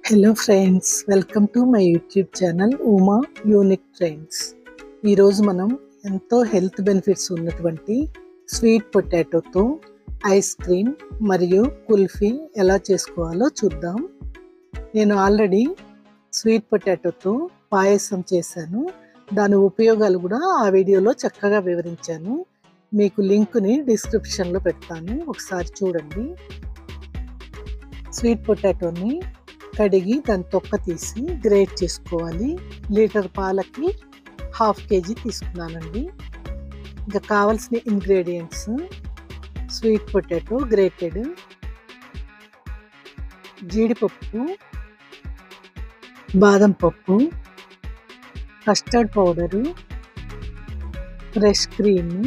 Hello friends, welcome to my YouTube channel Uma unique friends. ఈరోజు మనం ఎంతో హెల్త్ బెనిఫిట్స్ ఉన్నటువంటి స్వీట్ పొటాటోతో ఐస్ క్రీమ్ మరియు కుల్ఫీ ఎలా చేసుకోవాలో చూద్దాం. నేను ఆల్రెడీ స్వీట్ పొటాటోతో పాయసం చేశాను. దాని ఉపయోగాలు కూడా ఆ వీడియోలో చక్కగా వివరించాను. మీకు లింక్ని డిస్క్రిప్షన్లో పెడతాను, ఒకసారి చూడండి. స్వీట్ పొటాటోని కడిగి దాని తొక్క తీసి గ్రేట్ చేసుకోవాలి. లీటర్ పాలకి 1/2 kg తీసుకున్నానండి. ఇంకా కావాల్సిన ఇంగ్రీడియంట్స్: స్వీట్ పొటాటో గ్రేటెడ్, జీడిపప్పు, బాదం పప్పు, కస్టర్డ్ పౌడరు, ఫ్రెష్ క్రీము,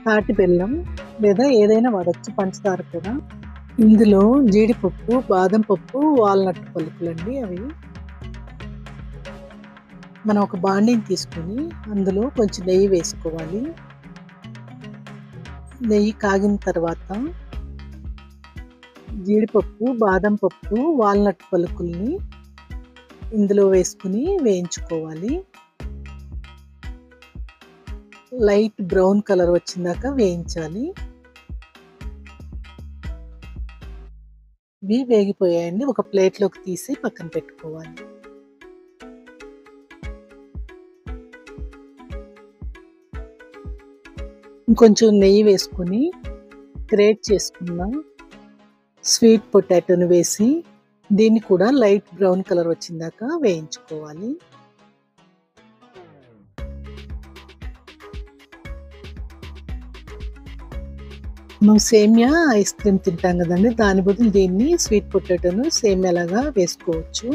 తాటి బెల్లం లేదా ఏదైనా వాడచ్చు, పంచదార కూడా. ఇందులో జీడిపప్పు, బాదం పప్పు, వాల్నట్ పలుకులండి అవి. మనం ఒక బాండీని తీసుకొని అందులో కొంచెం నెయ్యి వేసుకోవాలి. నెయ్యి కాగిన తర్వాత జీడిపప్పు, బాదం పప్పు, వాల్నట్ పలుకుల్ని ఇందులో వేసుకుని వేయించుకోవాలి. లైట్ బ్రౌన్ కలర్ వచ్చిందాక వేయించాలి. ఇవి వేగిపోయాయండి. ఒక ప్లేట్లోకి తీసి పక్కన పెట్టుకోవాలి. ఇంకొంచెం నెయ్యి వేసుకొని గ్రేట్ చేసుకున్న స్వీట్ పొటాటోని వేసి దీన్ని కూడా లైట్ బ్రౌన్ కలర్ వచ్చిందాక వేయించుకోవాలి. మనం సేమియా ఐస్ క్రీమ్ తింటాం కదండి, దాని బదులు దీన్ని స్వీట్ పొటాటోను సేమియాలాగా వేసుకోవచ్చు.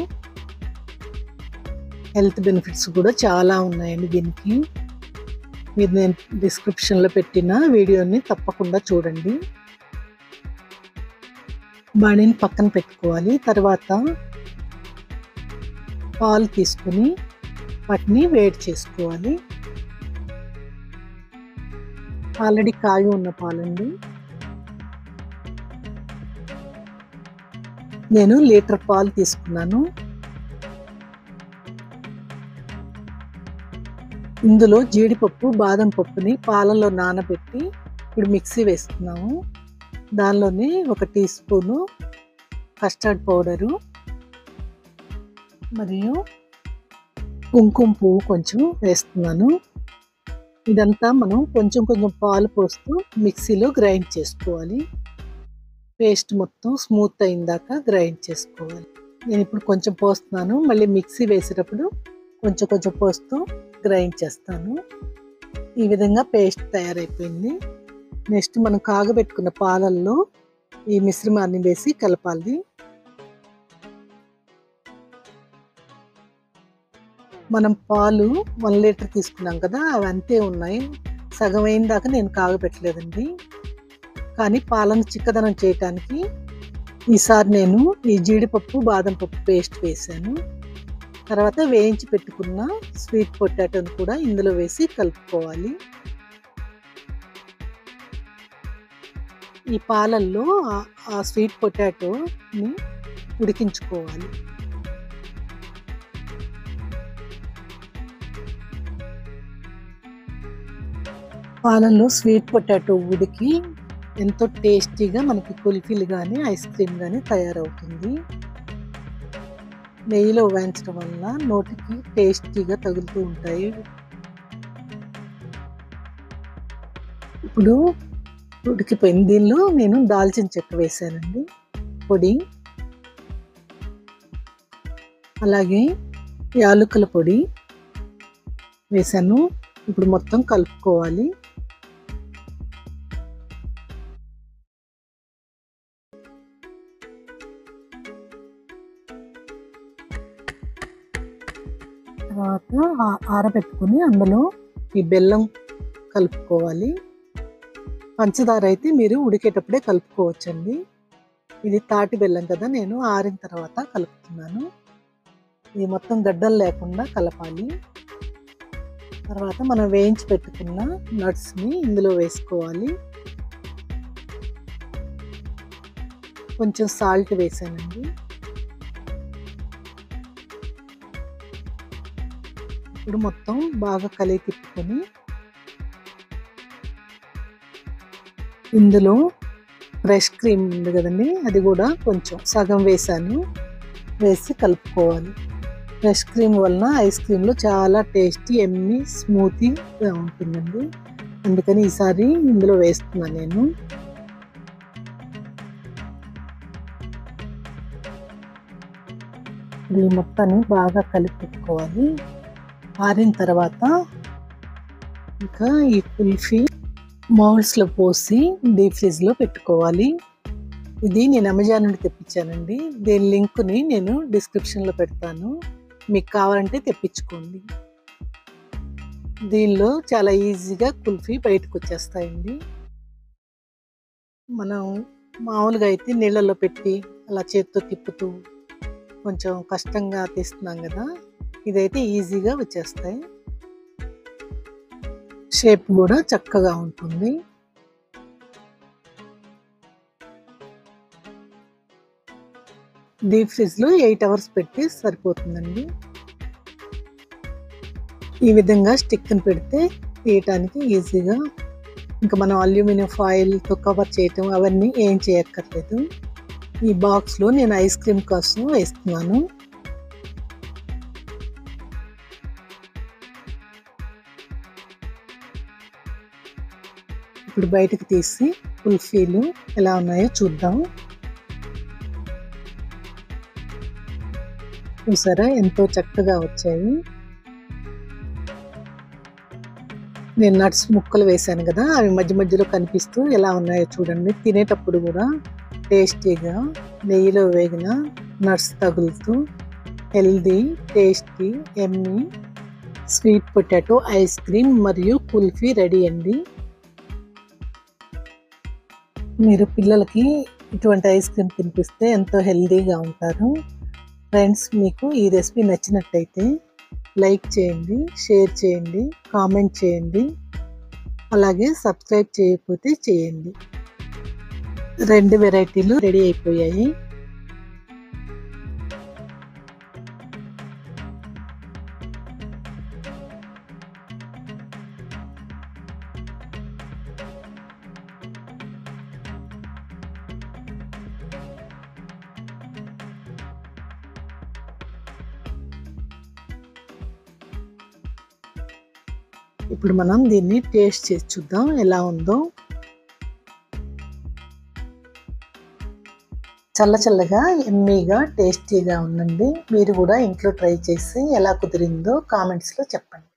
హెల్త్ బెనిఫిట్స్ కూడా చాలా ఉన్నాయండి దీనికి. మీరు నేను డిస్క్రిప్షన్లో పెట్టిన వీడియోని తప్పకుండా చూడండి. బాణీని పక్కన పెట్టుకోవాలి. తర్వాత పాలు తీసుకుని వాటిని వేడి చేసుకోవాలి. ఆల్రెడీ కాగి ఉన్న పాలండి. నేను లీటర్ పాలు తీసుకున్నాను. ఇందులో జీడిపప్పు, బాదం పప్పుని పాలలో నానబెట్టి ఇప్పుడు మిక్సీ వేస్తున్నాము. దానిలోని 1 టీ స్పూను కస్టర్డ్ పౌడరు మరియు కుంకుమ పువ్వు కొంచెం వేస్తున్నాను. ఇదంతా మనం కొంచెం కొంచెం పాలు పోస్తూ మిక్సీలో గ్రైండ్ చేసుకోవాలి. పేస్ట్ మొత్తం స్మూత్ అయిందాక గ్రైండ్ చేసుకోవాలి. నేను ఇప్పుడు కొంచెం పోస్తున్నాను, మళ్ళీ మిక్సీ వేసేటప్పుడు కొంచెం కొంచెం పోస్తూ గ్రైండ్ చేస్తాను. ఈ విధంగా పేస్ట్ తయారైపోయింది. నెక్స్ట్ మనం కాగబెట్టుకున్న పాలల్లో ఈ మిశ్రమాన్ని వేసి కలపాలి. మనం పాలు 1 లీటర్ తీసుకున్నాం కదా, అవి అంతే ఉన్నాయి. సగం అయిన దాకా నేను కాగబెట్టలేదండి. కానీ పాలను చిక్కదనం చేయటానికి ఈసారి నేను ఈ జీడిపప్పు, బాదం పప్పు పేస్ట్ వేసాను. తర్వాత వేయించి పెట్టుకున్న స్వీట్ పొటాటోని కూడా ఇందులో వేసి కలుపుకోవాలి. ఈ పాలల్లో ఆ స్వీట్ పొటాటోని ఉడికించుకోవాలి. పాలల్లో స్వీట్ పొటాటో ఉడికి ఎంతో టేస్టీగా మనకి కుల్ఫీలు కానీ ఐస్ క్రీమ్ కానీ తయారవుతుంది. నెయ్యిలో వేయించడం వల్ల నోటికి టేస్టీగా తగులుతూ ఉంటాయి. ఇప్పుడు ఉడికిపోయింది. దీనిలో నేను దాల్చిన చెక్క వేసానండి, పొడి. అలాగే యాలకుల పొడి వేసాను. ఇప్పుడు మొత్తం కలుపుకోవాలి. తర్వాత ఆరబెట్టుకుని అందులో ఈ బెల్లం కలుపుకోవాలి. పంచదార అయితే మీరు ఉడికేటప్పుడే కలుపుకోవచ్చండి. ఇది తాటి బెల్లం కదా, నేను ఆరిన తర్వాత కలుపుతున్నాను. ఇది మొత్తం గడ్డలు లేకుండా కలపాలి. తర్వాత మనం వేయించి పెట్టుకున్న నట్స్ని ఇందులో వేసుకోవాలి. కొంచెం సాల్ట్ వేసానండి. ఇప్పుడు మొత్తం బాగా కలిపి తిప్పుకొని ఇందులో ఫ్రెష్ క్రీమ్ ఉంది కదండి, అది కూడా కొంచెం సగం వేసాను. వేసి కలుపుకోవాలి. ఫ్రెష్ క్రీమ్ వలన ఐస్ క్రీమ్లో చాలా టేస్టీ ఎమ్మి స్మూతీగా ఉంటుందండి. అందుకని ఈసారి ఇందులో వేస్తున్నాను నేను. ఈ మొత్తాన్ని బాగా కలిపి పెట్టుకోవాలి. ఆరిన తర్వాత ఇంకా ఈ కుల్ఫీ మౌల్డ్స్లో పోసి డీప్ ఫ్రిడ్జ్లో పెట్టుకోవాలి. ఇది నేను అమెజాన్ నుండి తెప్పించానండి. దీని లింక్ని నేను డిస్క్రిప్షన్లో పెడతాను, మీకు కావాలంటే తెప్పించుకోండి. దీనిలో చాలా ఈజీగా కుల్ఫీ బయటకు వచ్చేస్తాయండి. మనం మామూలుగా అయితే నీళ్ళల్లో పెట్టి అలా చేత్తో తిప్పుతూ కొంచెం కష్టంగా తీస్తున్నాం కదా, ఇదైతే ఈజీగా వచ్చేస్తాయి. షేప్ కూడా చక్కగా ఉంటుంది. డీప్ ఫ్రిడ్జ్లో 8 అవర్స్ పెట్టి సరిపోతుందండి. ఈ విధంగా స్టిక్ని పెడితే తీయటానికి ఈజీగా, ఇంకా మనం అల్యూమినియం ఫాయిల్తో కవర్ చేయటం అవన్నీ ఏం చేయక్కర్లేదు. ఈ బాక్స్లో నేను ఐస్ క్రీమ్ కోసం వేస్తున్నాను. ఇప్పుడు బయటకు తీసి కుల్ఫీలు ఎలా ఉన్నాయో చూద్దాం. చూసారా ఎంతో చక్కగా వచ్చాయి. నేను నట్స్ ముక్కలు వేసాను కదా, అవి మధ్య మధ్యలో కనిపిస్తూ ఎలా ఉన్నాయో చూడండి. తినేటప్పుడు కూడా టేస్టీగా నెయ్యిలో వేగిన నట్స్ తగులుతూ healthy, tasty, Emmy sweet potato ice cream మరియు కుల్ఫీ రెడీ అండి. మీరు పిల్లలకి ఇటువంటి ఐస్ క్రీమ్ తినిపిస్తే ఎంతో హెల్దీగా ఉంటారు. ఫ్రెండ్స్, మీకు ఈ రెసిపీ నచ్చినట్టయితే లైక్ చేయండి, షేర్ చేయండి, కామెంట్ చేయండి, అలాగే సబ్స్క్రైబ్ చేయకపోతే చేయండి. 2 వెరైటీలు రెడీ అయిపోయాయి. ఇప్పుడు మనం దీన్ని టేస్ట్ చేసి చూద్దాం ఎలా ఉందో. చల్లగా ఎమ్మీగా టేస్టీగా ఉందండి. మీరు కూడా ఇంట్లో ట్రై చేసి ఎలా కుదిరిందో కామెంట్స్లో చెప్పండి.